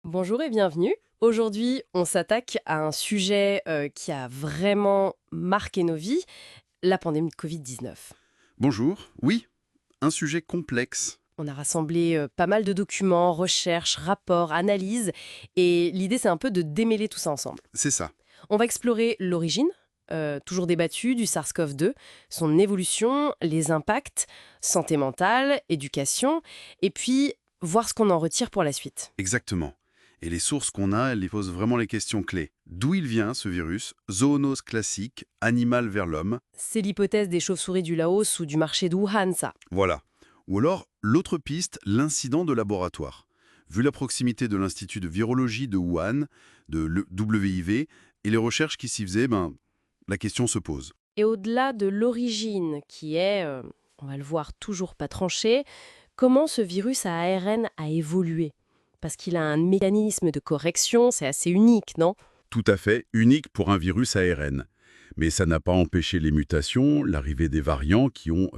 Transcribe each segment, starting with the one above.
Bonjour et bienvenue. Aujourd'hui, on s'attaque à un sujet qui a vraiment marqué nos vies, la pandémie de Covid-19. Bonjour. Oui, un sujet complexe. On a rassemblé pas mal de documents, recherches, rapports, analyses, et l'idée c'est un peu de démêler tout ça ensemble. C'est ça. On va explorer l'origine, toujours débattue, du SARS-CoV-2, son évolution, les impacts, santé mentale, éducation, et puis voir ce qu'on en retire pour la suite. Exactement. Et les sources qu'on a, elles posent vraiment les questions clés. D'où il vient, ce virus? Zoonose classique, animal vers l'homme. C'est l'hypothèse des chauves-souris du Laos ou du marché de Wuhan, ça. Voilà. Ou alors, l'autre piste, l'incident de laboratoire. Vu la proximité de l'Institut de virologie de Wuhan, de WIV, et les recherches qui s'y faisaient, la question se pose. Et au-delà de l'origine, qui est, on va le voir, toujours pas tranchée, comment ce virus à ARN a évolué? Parce qu'il a un mécanisme de correction, c'est assez unique, non? Tout à fait unique pour un virus ARN. Mais ça n'a pas empêché les mutations, l'arrivée des variants qui ont,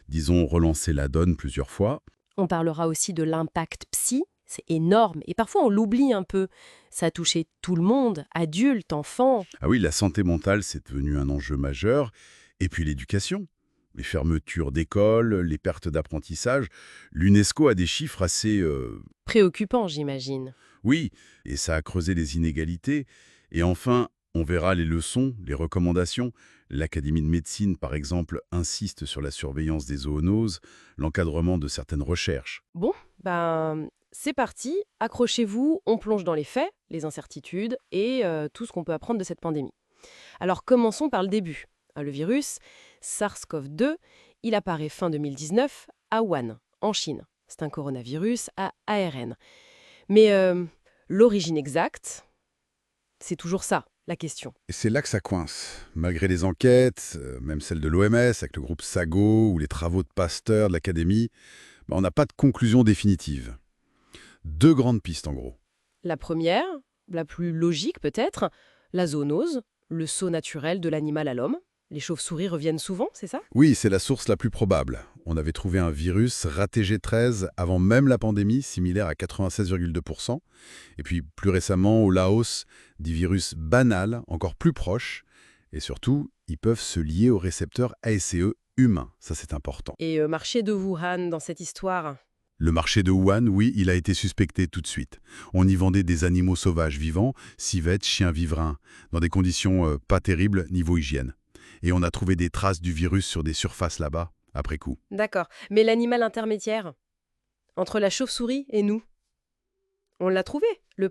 disons, relancé la donne plusieurs fois. On parlera aussi de l'impact psy, c'est énorme, et parfois on l'oublie un peu. Ça a touché tout le monde, adultes, enfants. Ah oui, la santé mentale, c'est devenu un enjeu majeur. Et puis l'éducation. Les fermetures d'écoles, les pertes d'apprentissage. L'UNESCO a des chiffres assez... Préoccupant, j'imagine. Oui, et ça a creusé les inégalités. Et enfin, on verra les leçons, les recommandations. L'Académie de médecine, par exemple, insiste sur la surveillance des zoonoses, l'encadrement de certaines recherches. Bon, c'est parti, accrochez-vous, on plonge dans les faits, les incertitudes et tout ce qu'on peut apprendre de cette pandémie. Alors commençons par le début. Le virus, SARS-CoV-2, il apparaît fin 2019 à Wuhan, en Chine. C'est un coronavirus à ARN. Mais l'origine exacte, c'est toujours ça, la question. Et c'est là que ça coince. Malgré les enquêtes, même celles de l'OMS, avec le groupe SAGO ou les travaux de Pasteur de l'Académie, on n'a pas de conclusion définitive. Deux grandes pistes en gros. La première, la plus logique peut-être, la zoonose, le saut naturel de l'animal à l'homme. Les chauves-souris reviennent souvent, c'est ça? Oui, c'est la source la plus probable. On avait trouvé un virus raté G13 avant même la pandémie, similaire à 96,2%. Et puis plus récemment, au Laos, des virus banals, encore plus proches. Et surtout, ils peuvent se lier aux récepteurs ACE humains. Ça, c'est important. Et marché de Wuhan dans cette histoire. Le marché de Wuhan, oui, il a été suspecté tout de suite. On y vendait des animaux sauvages vivants, civettes, chiens viverins, dans des conditions pas terribles niveau hygiène. Et on a trouvé des traces du virus sur des surfaces là-bas, après coup. D'accord. Mais l'animal intermédiaire, entre la chauve-souris et nous, on l'a trouvé. Le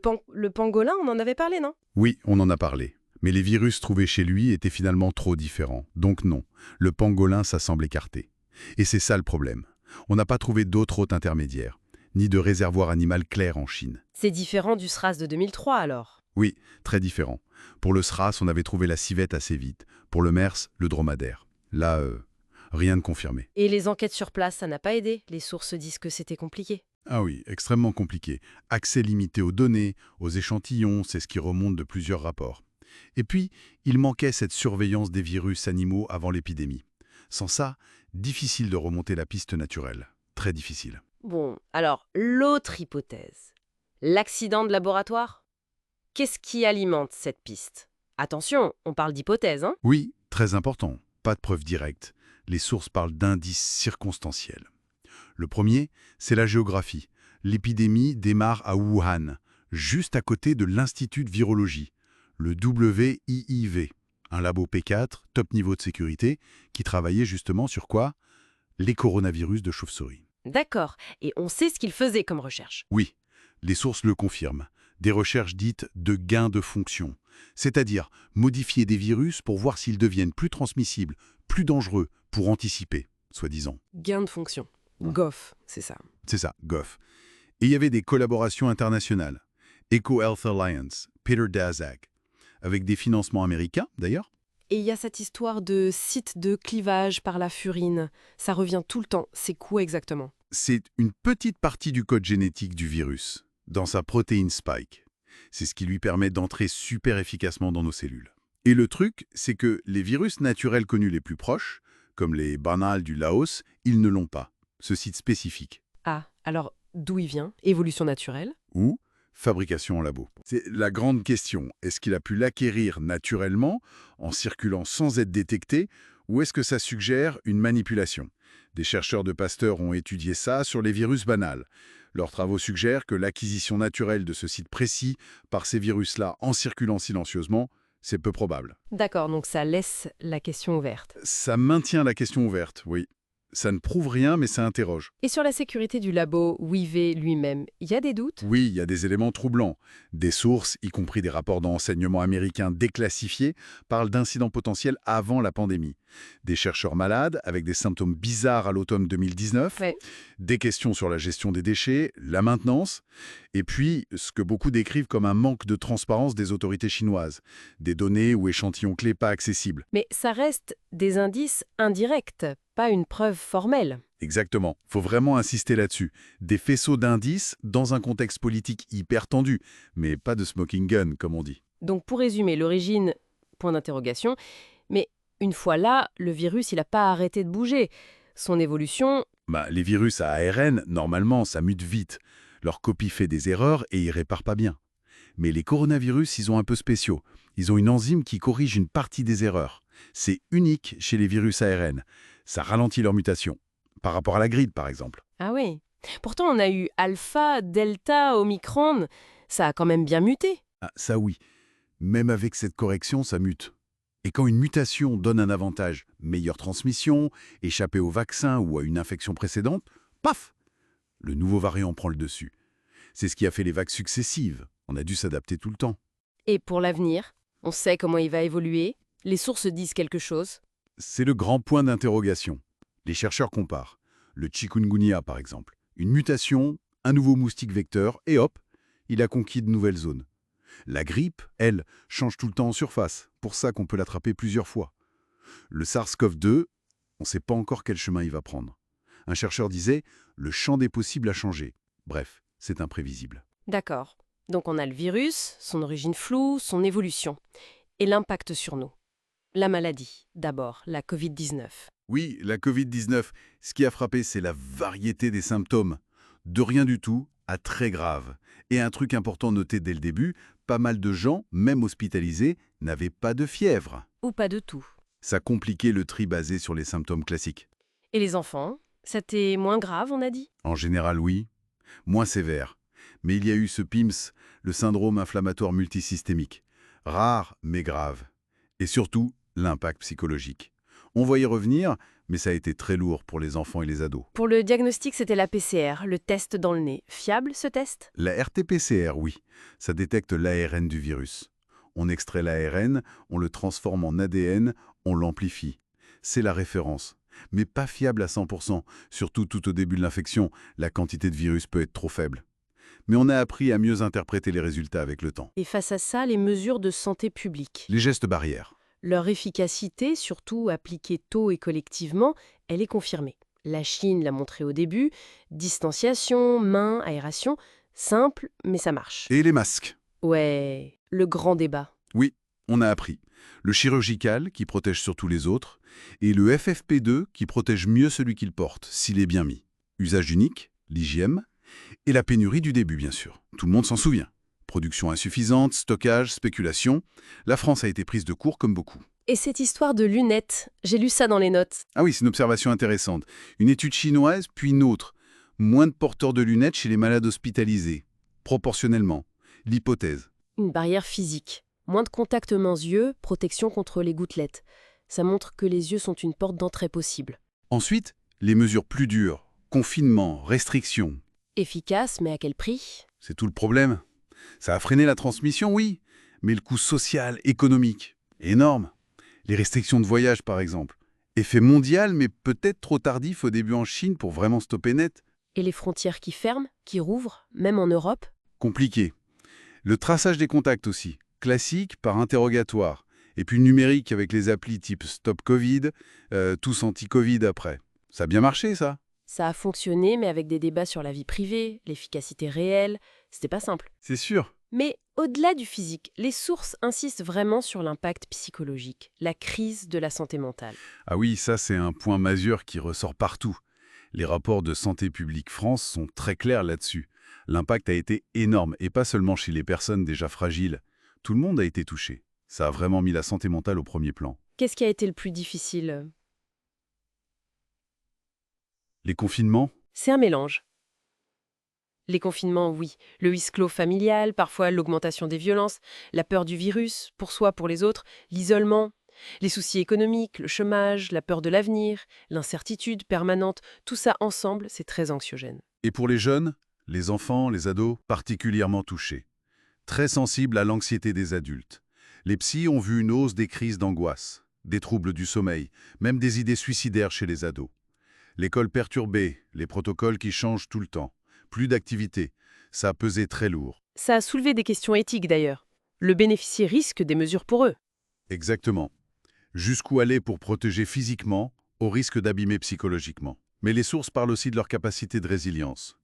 pangolin, on en avait parlé, non? Oui, on en a parlé. Mais les virus trouvés chez lui étaient finalement trop différents. Donc non, le pangolin, ça semble écarté. Et c'est ça le problème. On n'a pas trouvé d'autres hôtes intermédiaires, ni de réservoir animal clair en Chine. C'est différent du SRAS de 2003 alors. Oui, très différent. Pour le SRAS, on avait trouvé la civette assez vite. Pour le MERS, le dromadaire. Là, rien de confirmé. Et les enquêtes sur place, ça n'a pas aidé. Les sources disent que c'était compliqué. Ah oui, extrêmement compliqué. Accès limité aux données, aux échantillons, c'est ce qui remonte de plusieurs rapports. Et puis, il manquait cette surveillance des virus animaux avant l'épidémie. Sans ça, difficile de remonter la piste naturelle. Très difficile. Bon, alors, l'autre hypothèse. L'accident de laboratoire? Qu'est-ce qui alimente cette piste? Attention, on parle d'hypothèse, hein? Oui, très important. Pas de preuves directes. Les sources parlent d'indices circonstanciels. Le premier, c'est la géographie. L'épidémie démarre à Wuhan, juste à côté de l'Institut de virologie, le WIIV, un labo P4, top niveau de sécurité, qui travaillait justement sur quoi? Les coronavirus de chauve-souris. D'accord. Et on sait ce qu'il faisait comme recherche. Oui, les sources le confirment. Des recherches dites de gain de fonction, c'est-à-dire modifier des virus pour voir s'ils deviennent plus transmissibles, plus dangereux, pour anticiper, soi-disant. Gain de fonction. Hein. GOF, c'est ça. C'est ça, GOF. Et il y avait des collaborations internationales. EcoHealth Alliance, Peter Daszak, avec des financements américains d'ailleurs. Et il y a cette histoire de site de clivage par la furine. Ça revient tout le temps. C'est quoi exactement? C'est une petite partie du code génétique du virus, dans sa protéine spike. C'est ce qui lui permet d'entrer super efficacement dans nos cellules. Et le truc, c'est que les virus naturels connus les plus proches, comme les banals du Laos, ils ne l'ont pas, ce site spécifique. Ah, alors d'où il vient? Évolution naturelle? Ou Fabrication en labo. C'est la grande question. Est-ce qu'il a pu l'acquérir naturellement, en circulant sans être détecté, ou est-ce que ça suggère une manipulation? Des chercheurs de Pasteur ont étudié ça sur les virus banals. Leurs travaux suggèrent que l'acquisition naturelle de ce site précis par ces virus-là en circulant silencieusement, c'est peu probable. D'accord, donc ça laisse la question ouverte. Ça maintient la question ouverte, oui. Ça ne prouve rien, mais ça interroge. Et sur la sécurité du labo Wive lui-même, il y a des doutes? Oui, il y a des éléments troublants. Des sources, y compris des rapports d'enseignement américains déclassifiés, parlent d'incidents potentiels avant la pandémie. Des chercheurs malades, avec des symptômes bizarres à l'automne 2019, Ouais. des questions sur la gestion des déchets, la maintenance, et puis ce que beaucoup décrivent comme un manque de transparence des autorités chinoises, des données ou échantillons clés pas accessibles. Mais ça reste des indices indirects, pas une preuve formelle. Exactement. Faut vraiment insister là-dessus. Des faisceaux d'indices dans un contexte politique hyper tendu, mais pas de smoking gun, comme on dit. Donc pour résumer, l'origine, point d'interrogation, mais une fois là, le virus, il n'a pas arrêté de bouger. Son évolution, Les virus à ARN, normalement, ça mute vite. Leur copie fait des erreurs et ils réparent pas bien. Mais les coronavirus, ils sont un peu spéciaux. Ils ont une enzyme qui corrige une partie des erreurs. C'est unique chez les virus ARN. Ça ralentit leur mutation. Par rapport à la grippe, par exemple. ah oui. Pourtant, on a eu alpha, delta, omicron, ça a quand même bien muté. Ah, ça oui. Même avec cette correction, ça mute. Et quand une mutation donne un avantage, meilleure transmission, échapper au vaccin ou à une infection précédente, paf! Le nouveau variant prend le dessus. C'est ce qui a fait les vagues successives. On a dû s'adapter tout le temps. Et pour l'avenir, on sait comment il va évoluer, les sources disent quelque chose. C'est le grand point d'interrogation. Les chercheurs comparent. Le chikungunya, par exemple. Une mutation, un nouveau moustique vecteur, et hop, il a conquis de nouvelles zones. La grippe, elle, change tout le temps en surface, pour ça qu'on peut l'attraper plusieurs fois. Le SARS-CoV-2, on ne sait pas encore quel chemin il va prendre. Un chercheur disait « le champ des possibles a changé ». Bref, c'est imprévisible. D'accord. Donc on a le virus, son origine floue, son évolution. Et l'impact sur nous. La maladie, d'abord, la Covid-19. Oui, la Covid-19, ce qui a frappé, c'est la variété des symptômes. De rien du tout à très grave. Et un truc important noté dès le début, pas mal de gens, même hospitalisés, n'avaient pas de fièvre. Ou pas de tout. Ça compliquait le tri basé sur les symptômes classiques. Et les enfants, c'était moins grave, on a dit? En général, oui. Moins sévère. Mais il y a eu ce PIMS, le syndrome inflammatoire multisystémique. Rare, mais grave. Et surtout, l'impact psychologique. On va y revenir, mais ça a été très lourd pour les enfants et les ados. Pour le diagnostic, c'était la PCR, le test dans le nez. Fiable, ce test? La RT-PCR, oui, ça détecte l'ARN du virus. On extrait l'ARN, on le transforme en ADN, on l'amplifie. C'est la référence. Mais pas fiable à 100%, surtout tout au début de l'infection, la quantité de virus peut être trop faible. Mais on a appris à mieux interpréter les résultats avec le temps. Et face à ça, les mesures de santé publique. Les gestes barrières. Leur efficacité, surtout appliquée tôt et collectivement, elle est confirmée. La Chine l'a montré au début, distanciation, mains, aération, simple, mais ça marche. Et les masques. Ouais, le grand débat. Oui, on a appris. Le chirurgical, qui protège surtout les autres, et le FFP2, qui protège mieux celui qu'il porte, s'il est bien mis. Usage unique, l'hygiène, et la pénurie du début, bien sûr. Tout le monde s'en souvient. Production insuffisante, stockage, spéculation. La France a été prise de court comme beaucoup. Et cette histoire de lunettes, j'ai lu ça dans les notes. Ah oui, c'est une observation intéressante. Une étude chinoise, puis une autre. Moins de porteurs de lunettes chez les malades hospitalisés. Proportionnellement. L'hypothèse. Une barrière physique. Moins de contact mains-yeux, protection contre les gouttelettes. Ça montre que les yeux sont une porte d'entrée possible. Ensuite, les mesures plus dures. Confinement, restrictions. Efficace, mais à quel prix? C'est tout le problème. Ça a freiné la transmission, oui, mais le coût social, économique, énorme. Les restrictions de voyage, par exemple. Effet mondial, mais peut-être trop tardif au début en Chine pour vraiment stopper net. Et les frontières qui ferment, qui rouvrent, même en Europe? Compliqué. Le traçage des contacts aussi. Classique par interrogatoire. Et puis numérique avec les applis type Stop Covid, tous anti-Covid après. Ça a bien marché, ça? Ça a fonctionné, mais avec des débats sur la vie privée, l'efficacité réelle. C'était pas simple. C'est sûr. Mais au-delà du physique, les sources insistent vraiment sur l'impact psychologique, la crise de la santé mentale. Ah oui, ça c'est un point majeur qui ressort partout. Les rapports de Santé publique France sont très clairs là-dessus. L'impact a été énorme, et pas seulement chez les personnes déjà fragiles. Tout le monde a été touché. Ça a vraiment mis la santé mentale au premier plan. Qu'est-ce qui a été le plus difficile? Les confinements? C'est un mélange. Les confinements, oui. Le huis clos familial, parfois l'augmentation des violences, la peur du virus, pour soi, pour les autres, l'isolement, les soucis économiques, le chômage, la peur de l'avenir, l'incertitude permanente, tout ça ensemble, c'est très anxiogène. Et pour les jeunes, les enfants, les ados, particulièrement touchés. Très sensibles à l'anxiété des adultes. Les psys ont vu une hausse des crises d'angoisse, des troubles du sommeil, même des idées suicidaires chez les ados. L'école perturbée, les protocoles qui changent tout le temps, plus d'activité, ça a pesé très lourd. Ça a soulevé des questions éthiques d'ailleurs. Le bénéficier risque des mesures pour eux. Exactement. Jusqu'où aller pour protéger physiquement, au risque d'abîmer psychologiquement. Mais les sources parlent aussi de leur capacité de résilience,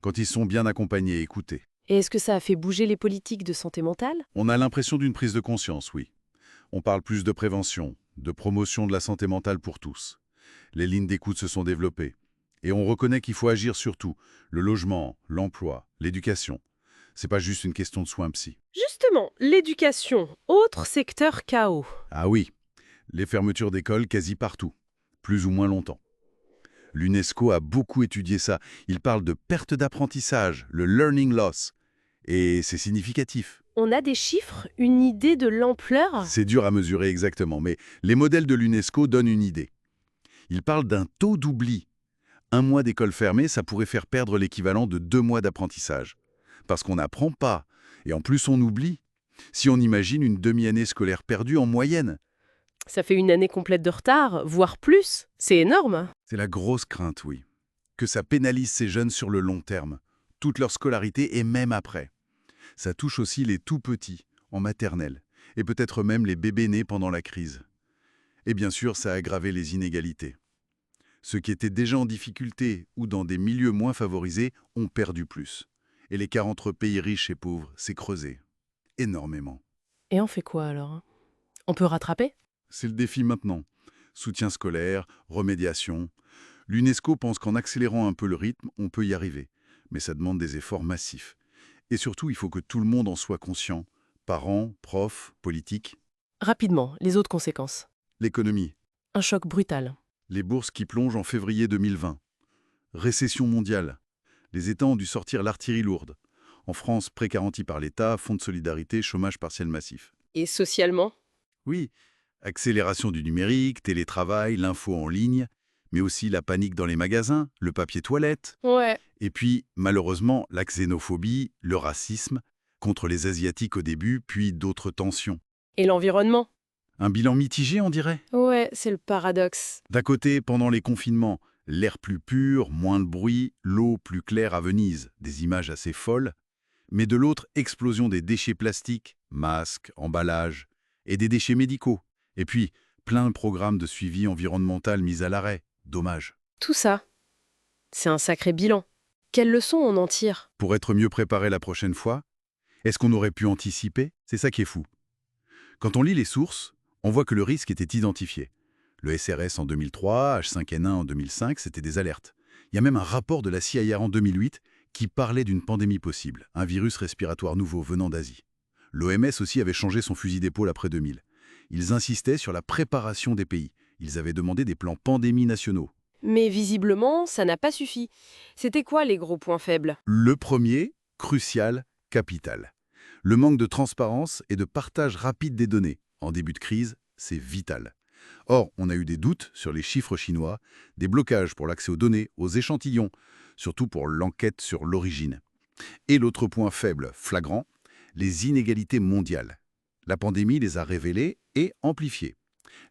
quand ils sont bien accompagnés et écoutés. Et est-ce que ça a fait bouger les politiques de santé mentale? On a l'impression d'une prise de conscience, oui. On parle plus de prévention, de promotion de la santé mentale pour tous. Les lignes d'écoute se sont développées. Et on reconnaît qu'il faut agir sur tout. Le logement, l'emploi, l'éducation. C'est pas juste une question de soins psy. Justement, l'éducation, autre secteur chaos. Ah oui, les fermetures d'écoles quasi partout, plus ou moins longtemps. L'UNESCO a beaucoup étudié ça. Il parle de perte d'apprentissage, le learning loss. Et c'est significatif. On a des chiffres, une idée de l'ampleur? C'est dur à mesurer exactement, mais les modèles de l'UNESCO donnent une idée. Ils parlent d'un taux d'oubli. Un mois d'école fermée, ça pourrait faire perdre l'équivalent de 2 mois d'apprentissage. Parce qu'on n'apprend pas, et en plus on oublie. Si on imagine une demi-année scolaire perdue en moyenne, Ça fait une année complète de retard, voire plus. C'est énorme. c'est la grosse crainte, oui. Que ça pénalise ces jeunes sur le long terme, toute leur scolarité et même après. Ça touche aussi les tout-petits, en maternelle, et peut-être même les bébés nés pendant la crise. Et bien sûr, ça a aggravé les inégalités. Ceux qui étaient déjà en difficulté ou dans des milieux moins favorisés ont perdu plus. Et l'écart entre pays riches et pauvres s'est creusé. Énormément. Et on fait quoi alors? On peut rattraper? C'est le défi maintenant. Soutien scolaire, remédiation. L'UNESCO pense qu'en accélérant un peu le rythme, on peut y arriver. Mais ça demande des efforts massifs. Et surtout, il faut que tout le monde en soit conscient. Parents, profs, politiques. Rapidement, les autres conséquences. L'économie. Un choc brutal. Les bourses qui plongent en février 2020. Récession mondiale. Les États ont dû sortir l'artillerie lourde. En France, prêts garantis par l'État, fonds de solidarité, chômage partiel massif. Et socialement? Oui, accélération du numérique, télétravail, l'info en ligne, mais aussi la panique dans les magasins, le papier toilette, Ouais. et puis, malheureusement, la xénophobie, le racisme, contre les Asiatiques au début, puis d'autres tensions. Et l'environnement? Un bilan mitigé, on dirait. Ouais, c'est le paradoxe. D'un côté, pendant les confinements, l'air plus pur, moins de bruit, l'eau plus claire à Venise, des images assez folles. Mais de l'autre, explosion des déchets plastiques, masques, emballages, et des déchets médicaux. Et puis, plein de programmes de suivi environnemental mis à l'arrêt. Dommage. Tout ça, c'est un sacré bilan. Quelle leçon on en tire? Pour être mieux préparé la prochaine fois, est-ce qu'on aurait pu anticiper? C'est ça qui est fou. Quand on lit les sources, on voit que le risque était identifié. Le SRS en 2003, H5N1 en 2005, c'était des alertes. Il y a même un rapport de la CIA en 2008 qui parlait d'une pandémie possible, un virus respiratoire nouveau venant d'Asie. L'OMS aussi avait changé son fusil d'épaule après 2000. Ils insistaient sur la préparation des pays. Ils avaient demandé des plans pandémie nationaux. Mais visiblement, ça n'a pas suffi. C'était quoi les gros points faibles? Le premier, crucial, capital. Le manque de transparence et de partage rapide des données. En début de crise, c'est vital. Or, on a eu des doutes sur les chiffres chinois, des blocages pour l'accès aux données, aux échantillons, surtout pour l'enquête sur l'origine. Et l'autre point faible, flagrant, les inégalités mondiales. La pandémie les a révélées et amplifiées.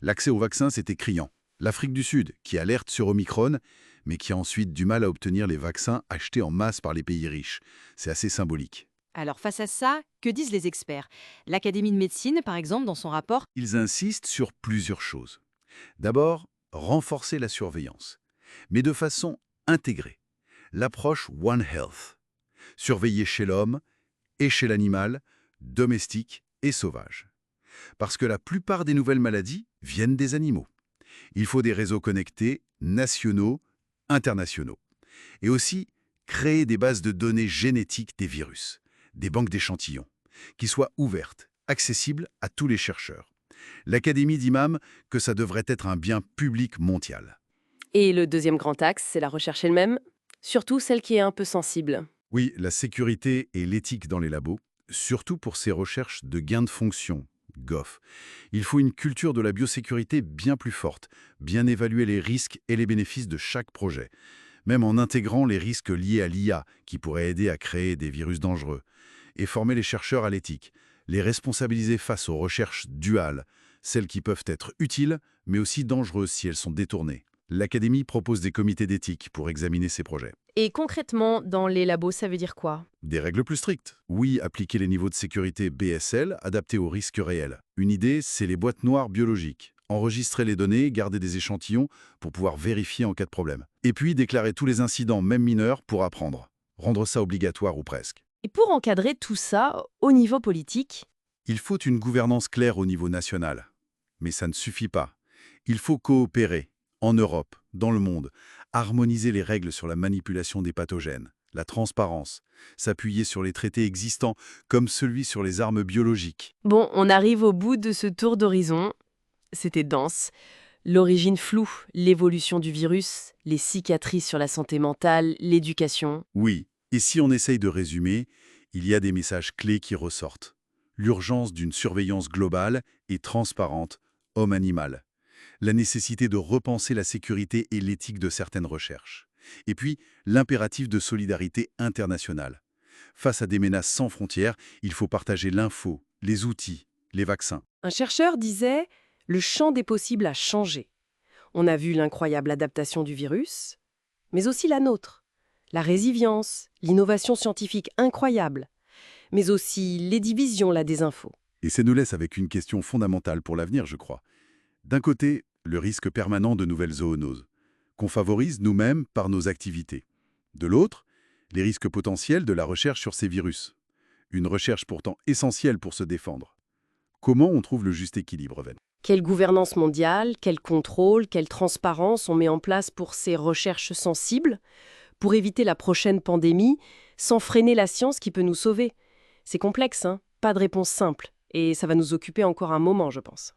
L'accès aux vaccins, c'était criant. L'Afrique du Sud, qui alerte sur Omicron, mais qui a ensuite du mal à obtenir les vaccins achetés en masse par les pays riches. C'est assez symbolique. Alors face à ça, que disent les experts? L'Académie de médecine, par exemple, dans son rapport, Ils insistent sur plusieurs choses. D'abord, renforcer la surveillance, mais de façon intégrée. L'approche One Health. Surveiller chez l'homme et chez l'animal, domestique et sauvage. Parce que la plupart des nouvelles maladies viennent des animaux. Il faut des réseaux connectés, nationaux, internationaux. Et aussi créer des bases de données génétiques des virus, des banques d'échantillons, qui soient ouvertes, accessibles à tous les chercheurs. L'Académie dit même que ça devrait être un bien public mondial. Et le deuxième grand axe, c'est la recherche elle-même, surtout celle qui est un peu sensible. Oui, la sécurité et l'éthique dans les labos, surtout pour ces recherches de gains de fonction, GOF. Il faut une culture de la biosécurité bien plus forte, bien évaluer les risques et les bénéfices de chaque projet, même en intégrant les risques liés à l'IA qui pourraient aider à créer des virus dangereux, et former les chercheurs à l'éthique, les responsabiliser face aux recherches duales, celles qui peuvent être utiles, mais aussi dangereuses si elles sont détournées. L'Académie propose des comités d'éthique pour examiner ces projets. Et concrètement, dans les labos, ça veut dire quoi? Des règles plus strictes. Oui, appliquer les niveaux de sécurité BSL adaptés aux risques réels. Une idée, c'est les boîtes noires biologiques. Enregistrer les données, garder des échantillons pour pouvoir vérifier en cas de problème. Et puis déclarer tous les incidents, même mineurs, pour apprendre. Rendre ça obligatoire ou presque. Et pour encadrer tout ça au niveau politique? Il faut une gouvernance claire au niveau national. Mais ça ne suffit pas. Il faut coopérer, en Europe, dans le monde, harmoniser les règles sur la manipulation des pathogènes, la transparence, s'appuyer sur les traités existants, comme celui sur les armes biologiques. Bon, on arrive au bout de ce tour d'horizon. C'était dense. L'origine floue, l'évolution du virus, les cicatrices sur la santé mentale, l'éducation. Oui, et si on essaye de résumer, il y a des messages clés qui ressortent. L'urgence d'une surveillance globale et transparente, homme-animal. La nécessité de repenser la sécurité et l'éthique de certaines recherches. Et puis, l'impératif de solidarité internationale. Face à des menaces sans frontières, il faut partager l'info, les outils, les vaccins. Un chercheur disait « Le champ des possibles a changé. On a vu l'incroyable adaptation du virus, mais aussi la nôtre. La résilience, l'innovation scientifique incroyable, mais aussi les divisions, la désinfo. Et ça nous laisse avec une question fondamentale pour l'avenir, je crois. D'un côté, le risque permanent de nouvelles zoonoses, qu'on favorise nous-mêmes par nos activités. De l'autre, les risques potentiels de la recherche sur ces virus. Une recherche pourtant essentielle pour se défendre. Comment on trouve le juste équilibre, Ven? Quelle gouvernance mondiale, quel contrôle, quelle transparence on met en place pour ces recherches sensibles, pour éviter la prochaine pandémie, sans freiner la science qui peut nous sauver? C'est complexe, hein? Pas de réponse simple. Et ça va nous occuper encore un moment, je pense.